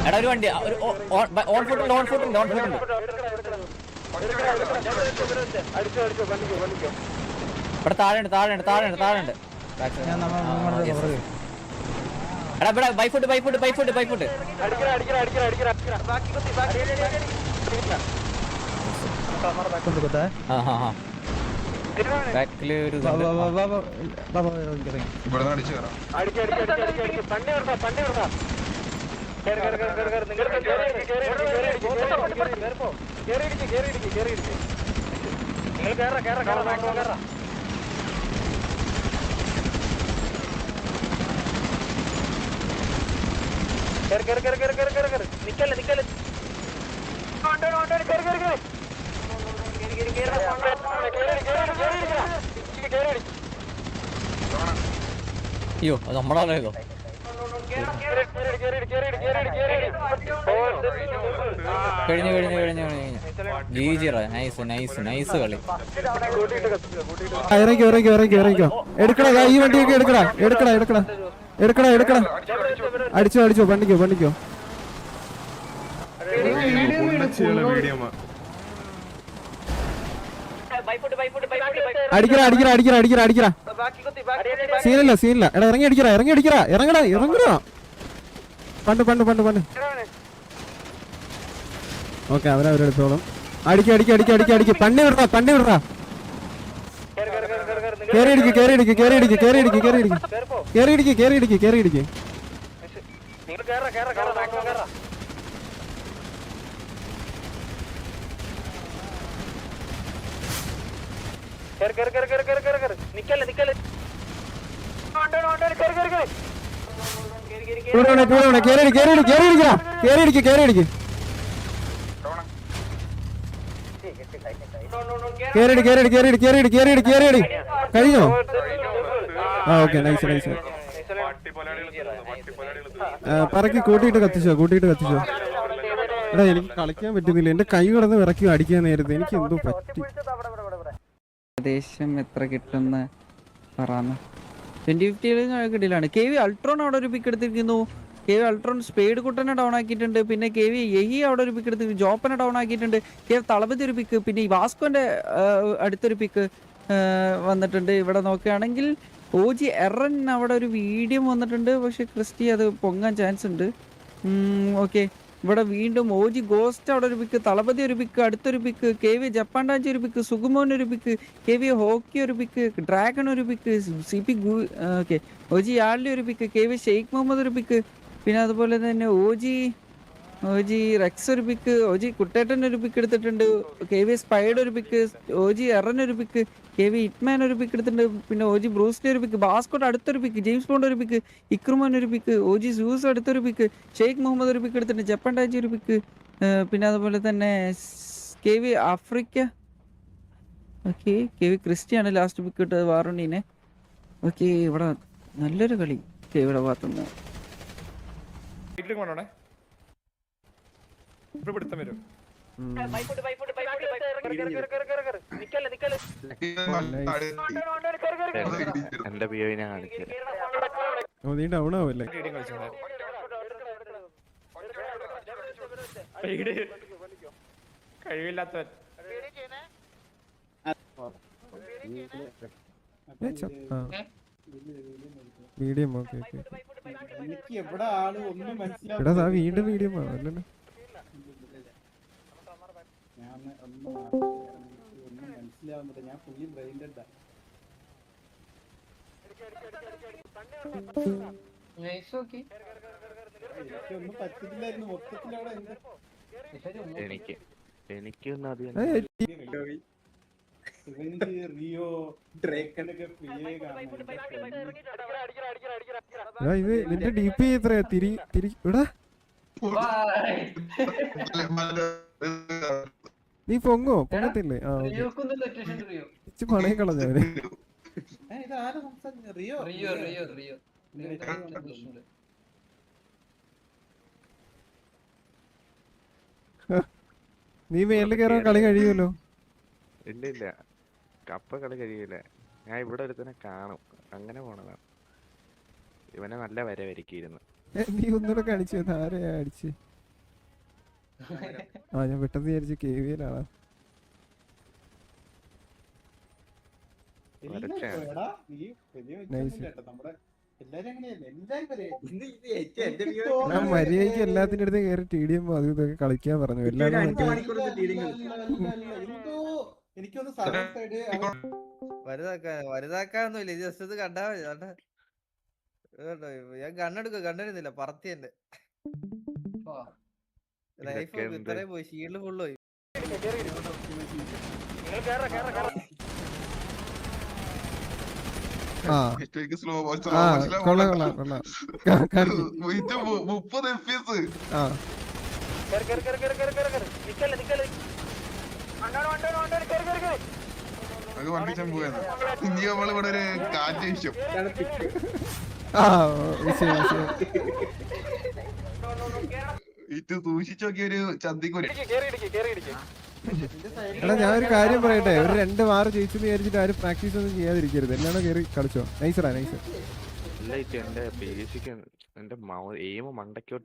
എടാ ഒരു വണ്ടി ഓൺ ഫുട്ടുണ്ട് ഇവിടെ താഴെ ഉണ്ട് എടാ ഇവിടെ ബൈഫുട്ട് ബാക്കില് ഒരു അയ്യോ അത് നമ്മളാണല്ലോ. കഴിഞ്ഞു നൈസ് കളി. ഇറങ്ങിക്കോ എടുക്കടാ, ഈ വണ്ടിയൊക്കെ എടുക്കടാ. അടിച്ചോ പണിക്കോ. അടിക്കടാ. സീനില്ല. എടാ ഇറങ്ങി അടിക്കടാ. ഇറങ്ങടാ. പണ്ട് ഓക്കെ, അവരെടുത്തോളും. അടിക്ക. പണ്ടി വിടറാ. കേറിയിടിക്ക്. കഴിഞ്ഞോ? Okay, nice. പറക്കി കൂട്ടിയിട്ട് കത്തിച്ചോ. എടാ എനിക്ക് കളിക്കാൻ പറ്റുന്നില്ല, എന്റെ കൈ കിടന്ന് വിറക്കി അടിക്കാൻ നേരത്തെ എനിക്ക് എന്തോ പറ്റി. ഏകദേശം എത്ര കിട്ടുന്ന പറയാന്ന് 2050 കിട്ടിയിലാണ്. KV അൾട്രോൺ അവിടെ ഒരു പിക്ക് എടുത്തിരിക്കുന്നു. KV അൾട്രോൺ സ്പീഡ് കുട്ടനെ ഡൗൺ ആക്കിയിട്ടുണ്ട്. പിന്നെ KV യഹി അവിടെ ഒരു പിക്ക് എടുത്തിട്ടുണ്ട്. ജോപ്പനെ ഡൗൺ ആക്കിയിട്ടുണ്ട്. KV തളപതി ഒരു പിക്ക്. പിന്നെ ഈ വാസ്കോന്റെ അടുത്തൊരു പിക്ക് വന്നിട്ടുണ്ട്. ഇവിടെ നോക്കുകയാണെങ്കിൽ OG എറൻ അവിടെ ഒരു വീഡിയോ വന്നിട്ടുണ്ട്. പക്ഷെ ക്രിസ്റ്റി അത് പൊങ്ങാൻ ചാൻസ് ഉണ്ട്. ഓക്കെ, ഇവിടെ വീണ്ടും OG ഗോസ്റ്റ് അവിടെ ഒരു പിക്ക്, തളപതി ഒരു പിക്ക്, അടുത്തൊരു പിക്ക്, KV ജപ്പാൻ ഡാഞ്ചി ഒരു പിക്ക്, സുഗുമോൻ ഒരു പിക്ക്, KV ഹോക്കി ഒരു പിക്ക്, ഡ്രാഗൺ ഒരു പിക്ക്, CP ഓക്കെ OG യാർലി ഒരു പിക്ക്, KV ഷെയ്ഖ് മുഹമ്മദ് ഒരു പിക്ക്, പിന്നെ അതുപോലെ തന്നെ OG റെക്സ് ഒരു പിക്ക്, OG കുട്ടേട്ടൻ ഒരു പിക്ക് എടുത്തിട്ടുണ്ട്, KV സ്പൈഡ് ഒരു പിക്ക്, OG എറൻ ഒരു പിക്ക്, KV ഹിറ്റ്മാൻ ഒരു പിക്ക് എടുത്തിട്ടുണ്ട്, പിന്നെ OG ബ്രൂസ്ലി ഒരു പിക്ക്, ബാസ്കോട്ട് അടുത്തൊരു പിക്ക്, ജെയിംസ് ബോണ്ട് ഒരു പിക്ക്, ഇക്രുമൻ ഒരു പിക്ക്, OG സൂസ് അടുത്തൊരു പിക്ക്, ഷെയ്ഖ് മുഹമ്മദ് ഒരു പിക്ക് എടുത്തിട്ടുണ്ട്, ജപ്പാൻ ഡാജി ഒരു പിക്ക്, പിന്നെ അതുപോലെ തന്നെ KV ആഫ്രിക്ക, ഓക്കെ KV ക്രിസ്റ്റിയാണ് ലാസ്റ്റ് പിക്ക് ഇട്ടത് വാറുണ്ടീനെ. ഓക്കെ, ഇവിടെ നല്ലൊരു കളി KVയുടെ ഭാഗത്തുനിന്ന്. എന്റെ പിയോനെ നീ ഡൗൺ ആവല്ലേ? കഴിവില്ലാത്തവൻ മീഡിയം. ഓക്കെ എടാ വീണ്ടും മീഡിയം ആണല്ലോ. ഞാൻ ഫുള്ളി ബ്രെയിൻഡാ. എനിക്കൊന്നും പറ്റത്തില്ലായിരുന്നു മൊത്തത്തിലവിടെ. എനിക്കൊന്നും അധികം റിയോ ഡ്രേക്കനൊക്കെ ഇത് നിന്റെ DP എത്രയാ? തിരി ഇവിടെ നീ പൊങ്ങത്തില്ലേ? പണയം കളഞ്ഞവര്. നീ മേലിൽ കയറാൻ കളി കഴിയുമല്ലോ. ഇല്ല കപ്പ കളി കഴിയില്ല. ഞാൻ ഇവിടെ ഒരുത്തനെ കാണും, അങ്ങനെ പോണതാണ്. ഇവനെ നല്ല വര വരക്കിയിരുന്നു. നീ ഒന്നുകൂടെ കാണിച്ചു ആരെയാ അടിച്ച്? ആ ഞാൻ പെട്ടെന്ന് വിചാരിച്ചു KVL-ആണോ. എല്ലാവരും എടാ, നീ വലിയ വ്യത്യാസമില്ല കേട്ടോ. നമ്മുടെ എല്ലാരും അങ്ങനെയല്ലേ, എല്ലാരും വരെ ഞാൻ മര്യാദയ്ക്ക് എല്ലാത്തിന്റെ അടുത്ത് കയറി TDM അതും ഇതൊക്കെ കളിക്കാൻ പറഞ്ഞു. എല്ലാരും മറ്റേ എന്തോ എനിക്കൊന്ന് സർവീസ് സൈഡ് വലുതാക്കാനൊന്നുമില്ല, ഇത് ജസ്റ്റ് ഇത് കണ്ടാ മതി. കണ്ടോ? ഞാൻ കണ്ണെടുക്കുന്നില്ല, പറത്തി എന്റെ ലൈഫ് ഇത്രയും പോയി, ഷീൽഡ് ഫുള്ള് പോയി. ആ കൊള്ളാം കൊള്ളാം കൊള്ളാം. 30 FPS. ആ അത് വണ്ടിച്ചാൻ പോയത്. ഇനി നമ്മളിവിടെ ഒരു കാറ്റ് വിഷയം. ആ വിഷയം വിഷയം. ഇത് സൂക്ഷിച്ചു നോക്കിയ ഒരു ചന്തിക്കൊരു എടാ ഞാൻ ഒരു കാര്യം പറയട്ടെ, ഒരു 2 വാർ ജയിച്ചെന്ന് വിചാരിച്ചിട്ട് ആരും പ്രാക്ടീസ് ഒന്നും ചെയ്യാതിരിക്കരുത്. എല്ലാണോ കയറി കളിച്ചോ. നൈസറാ നൈസ്. ഇല്ല, എന്റെ ബേസിക് എന്റെ എയിം മണ്ടയ്ക്കോട്ട്